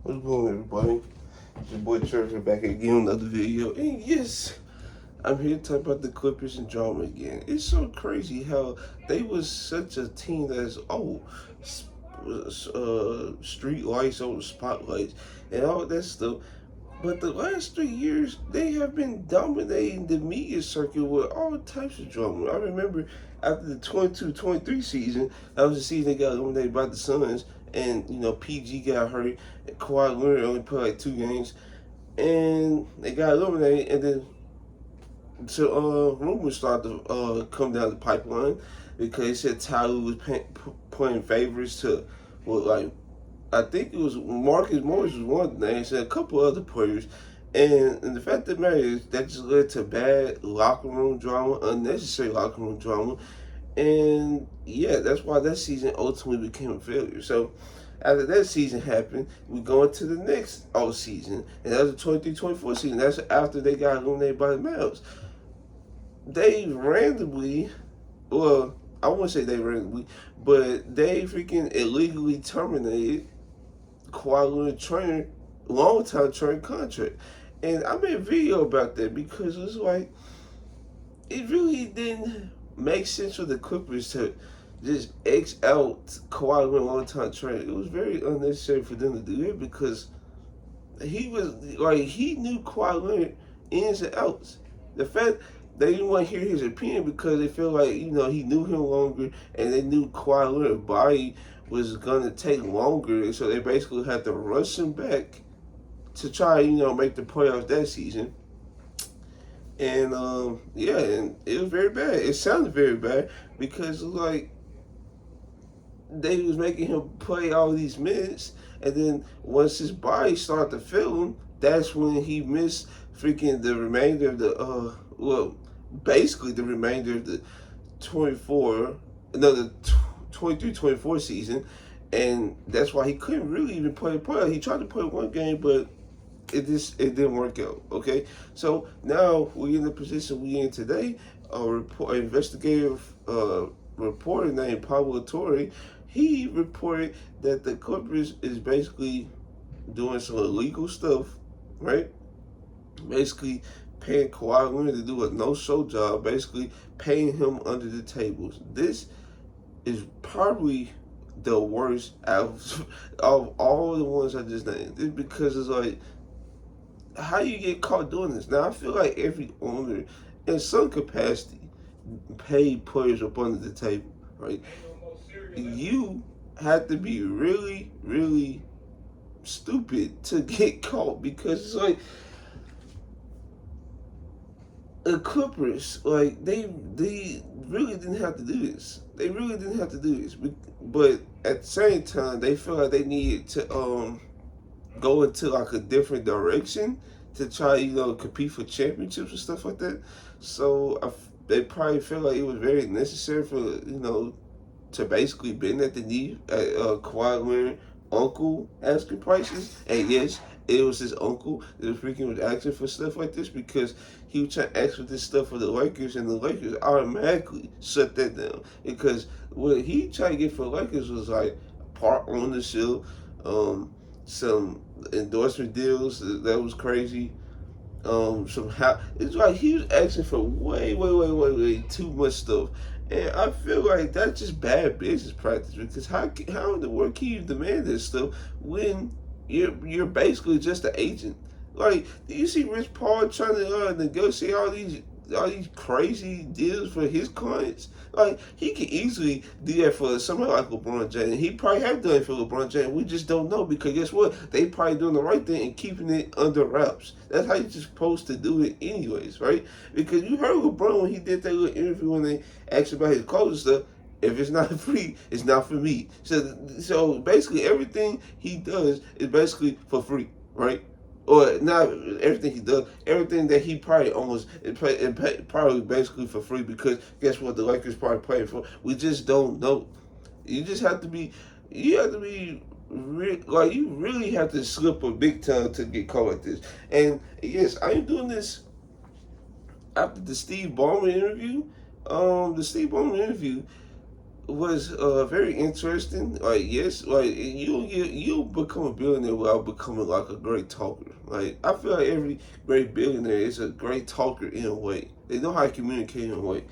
What's going on, everybody? It's your boy Trevor back again with another video. And yes, I'm here to talk about the Clippers and drama again. It's so crazy how they was such a team that's street lights over spotlights and all that stuff. But the last 3 years, they have been dominating the media circuit with all types of drama. I remember after the 22-23 season, that was the season they got eliminated by the Suns, and PG got hurt, and Kawhi Leonard only played like 2 games, and they got eliminated, and then rumors started to come down the pipeline because they said Tyler was playing favorites to like I think it was Marcus Morris was one name, and a couple other players. And the fact of the matter is that just led to bad locker room drama, unnecessary locker room drama. And yeah, that's why that season ultimately became a failure. So after that season happened, we go into the next off season. And that was the 23-24 season. That's after they got eliminated by the Mavs. They randomly, well, I wouldn't say they randomly, but they freaking illegally terminated Kawhi Leonard trainer, long time trainer contract. And I made a video about that because it's like it really didn't make sense for the Clippers to just X out Kawhi Leonard long time trainer. It was very unnecessary for them to do it because he knew Kawhi Leonard ins and outs. The fact they didn't want to hear his opinion because they feel like he knew him longer and they knew Kawhi Leonard's body was gonna take longer, so they basically had to rush him back to try make the playoffs that season. And yeah, and it was very bad. It sounded very bad because like they was making him play all these minutes, and then once his body started to fail him, that's when he missed freaking the remainder of the basically the remainder of the 24, no, the 23-24 season, and that's why he couldn't really even play playoff. He tried to play one game, but it didn't work out. Okay, so now we're in the position we in today. An investigative reporter named Pablo Torre, he reported that the Clippers is basically doing some illegal stuff, right? Basically paying Kawhi Leonard to do a no-show job, basically paying him under the tables. This is probably the worst out of all the ones I just named. It's because it's like, how you get caught doing this? Now I feel like every owner, in some capacity, paid players up under the table, right? You have to be really, really stupid to get caught because it's like the Clippers, like they really didn't have to do this. They really didn't have to do this, but at the same time, they feel like they needed to go into like a different direction to try compete for championships and stuff like that. So they probably feel like it was very necessary for to basically bend at the knee at Kawhi Leonard uncle asking prices. And yes, it was his uncle that freaking was asking for stuff like this because he was trying to ask for this stuff for the Lakers, and the Lakers automatically shut that down because what he tried to get for the Lakers was like part ownership, some endorsement deals that was crazy. It's like he was asking for way too much stuff. And I feel like that's just bad business practice because how in the world can you demand this stuff when you're basically just an agent? Like, do you see Rich Paul trying to negotiate all these crazy deals for his clients? Like, he could easily do that for somebody like LeBron James. He probably have done it for LeBron James. We just don't know because guess what? They probably doing the right thing and keeping it under wraps. That's how you're supposed to do it anyways, right? Because you heard LeBron when he did that little interview when they asked about his clothes and stuff. If it's not free, it's not for me. So basically everything he does is basically for free, right? Or not everything he does, everything that he probably owns is probably basically for free because guess what? The Lakers probably paying for. We just don't know. You just have to be, like you really have to slip a big time to get caught like this. And yes, I am doing this after the Steve Ballmer interview. The Steve Ballmer interview, was very interesting. Like, yes, like you become a billionaire without becoming like a great talker. Like, I feel like every great billionaire is a great talker in a way. They know how to communicate in a way.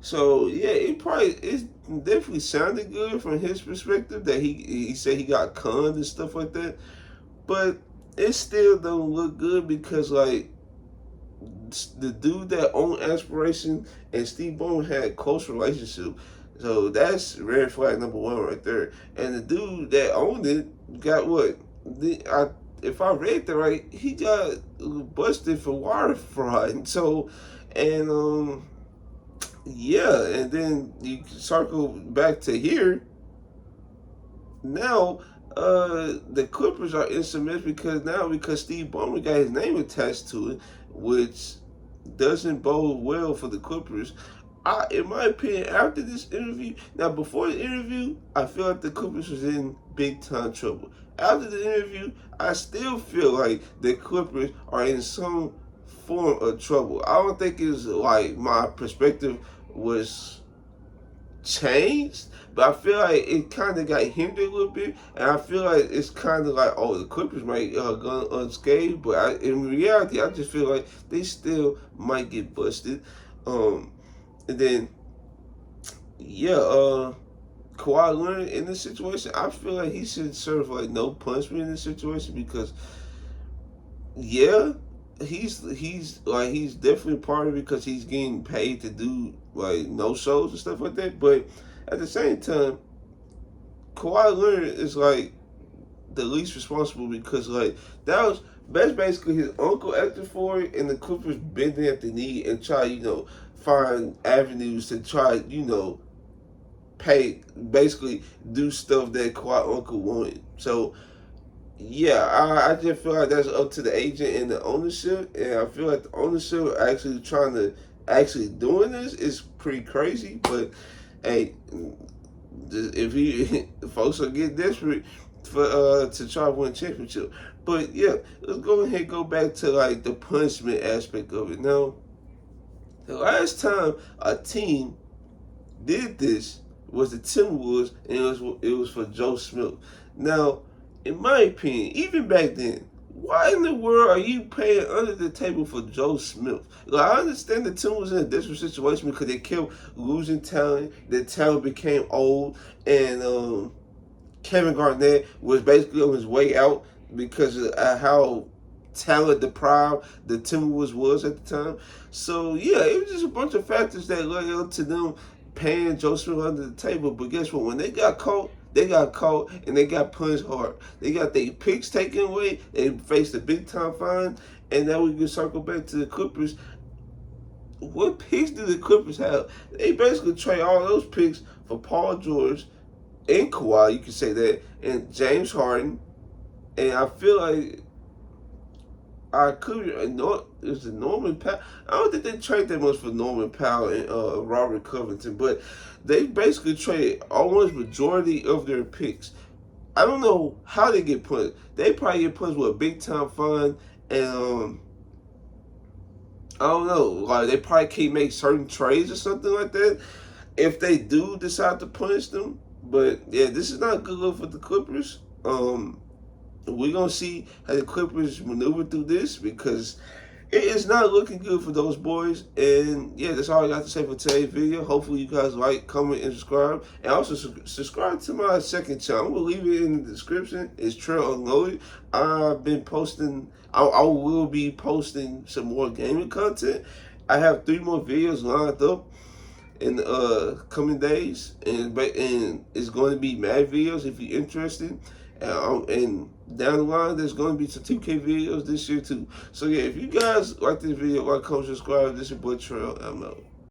So yeah, it definitely sounded good from his perspective that he said he got conned and stuff like that. But it still don't look good because like the dude that owned Aspiration and Steve Ballmer had a close relationship. So that's red flag number one right there. And the dude that owned it got what? If I read that right, he got busted for wire fraud. So, and yeah, and then you circle back to here. Now, the Clippers are in some mess because Steve Ballmer got his name attached to it, which doesn't bode well for the Clippers. In my opinion, after this interview, now before the interview, I feel like the Clippers was in big time trouble. After the interview, I still feel like the Clippers are in some form of trouble. I don't think it's like my perspective was changed, but I feel like it kind of got hindered a little bit, and I feel like it's kind of like, oh, the Clippers might go unscathed, but in reality, I just feel like they still might get busted. And then, yeah, Kawhi Leonard in this situation, I feel like he should serve like no punishment in this situation because, yeah, he's definitely part of it because he's getting paid to do like no shows and stuff like that. But at the same time, Kawhi Leonard is like the least responsible because like that's basically his uncle acted for it, and the Clippers bending at the knee and try find avenues to try pay basically do stuff that Kawhi uncle wanted. So yeah, I just feel like that's up to the agent and the ownership, and I feel like the ownership actually trying to actually doing this is pretty crazy. But hey, if he folks will get desperate for to try to win a championship. But yeah, let's go ahead and go back to like the punishment aspect of it. Now, the last time a team did this was the Timberwolves, and it was for Joe Smith. Now, in my opinion, even back then, why in the world are you paying under the table for Joe Smith? Like, I understand the team was in a desperate situation because they kept losing talent. Their talent became old, and Kevin Garnett was basically on his way out because of how talent deprived the Timberwolves was at the time. So yeah, it was just a bunch of factors that led up to them paying Joe Smith under the table. But guess what? When they got caught, and they got punished hard. They got their picks taken away. They faced a big time fine. And now we can circle back to the Clippers. What picks do the Clippers have? They basically trade all those picks for Paul George and Kawhi, you can say that, and James Harden. And I feel like I could it was the Norman Powell. I don't think they trade that much for Norman Powell and Robert Covington, but they basically trade almost majority of their picks. I don't know how they get punished. They probably get punished with a big time fine, and I don't know, like they probably can't make certain trades or something like that if they do decide to punish them. But yeah, this is not a good look for the Clippers. We're going to see how the Clippers maneuver through this because it is not looking good for those boys. And yeah, that's all I got to say for today's video. Hopefully you guys like, comment, and subscribe. And also subscribe to my second channel. I'm going to leave it in the description. It's Trail Unloaded. I've been posting, I will be posting some more gaming content. I have 3 more videos lined up in coming days. And it's going to be mad videos if you're interested. And down the line, there's going to be some 2K videos this year too. So yeah, if you guys like this video, like, comment, subscribe. This is your boy Trail. I'm out.